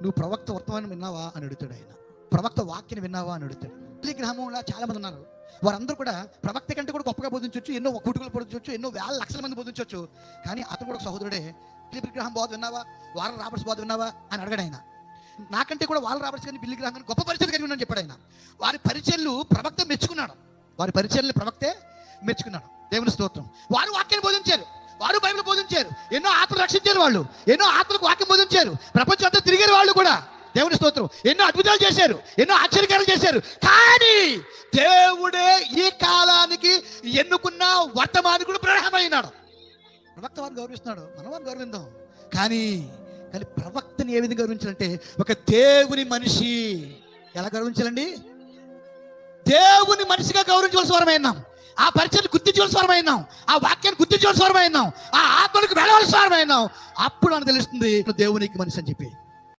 నువ్వు ప్రవక్త వర్తమానం విన్నావా అని అడుగుతాడు ఆయన. ప్రవక్త వాక్యం విన్నావా అని అడుగుతాడు. ఈ గ్రామంలో చాలా మంది ఉన్నారు. వారందరూ కూడా ప్రవక్త కంటే కూడా గొప్పగా బోధించవచ్చు, ఎన్నో కుటుంబాలు బోధించవచ్చు, ఎన్నో వేల లక్షల మంది బోధించవచ్చు. కానీ అతను కూడా సహోదరుడే. బిల్లీ గ్రాహం బోధ విన్నావా, వారన్ రాబర్ట్స్ బోధ విన్నావా అని అడగాడు ఆయన. నాకంటే కూడా వారన్ రాబర్ట్స్ కానీ బిల్లీ గ్రాహం కానీ గొప్ప పరిచయం కలిగి ఉన్నాను చెప్పాడు ఆయన. వారి పరిచయలు ప్రవక్త మెచ్చుకున్నాడు. వారి పరిచయల్ని ప్రవక్తే మెచ్చుకున్నాడు. దేవుని స్తోత్రం. వారు వాక్యాన్ని బోధించారు, వారు బైబిల్ బోధించారు, ఎన్నో ఆత్మలు రక్షించారు, వాళ్ళు ఎన్నో ఆత్మలకు వాక్యం బోధించారు, ప్రపంచం అంతా తిరిగారు వాళ్ళు కూడా. దేవుని స్తోత్రం. ఎన్నో అద్భుతాలు చేశారు, ఎన్నో ఆశ్చర్యకాలు చేశారు. కానీ దేవుడే ఈ కాలానికి ఎన్నుకున్న వర్తమానికుడు ప్రారంభమైనాడు. ప్రవక్త వారిని గౌరవిస్తున్నాడు, మనం వారిని గౌరవిద్దాం. కానీ ప్రవక్తని ఏ విధంగా గౌరవించాలంటే ఒక దేవుని మనిషి. ఎలా గౌరవించాలండి? దేవుని మనిషిగా గౌరవించవలసిన వారమైనాం. ఆ పరిచయాన్ని గుర్తించవలసిన వారమైనాం. ఆ వాక్యాన్ని గుర్తించవలసిన వారమైనాం. ఆ ఆత్మలకు వెళ్ళవలసిన వారమైనాం. అప్పుడు అని తెలుస్తుంది దేవునికి మనిషి అని చెప్పి.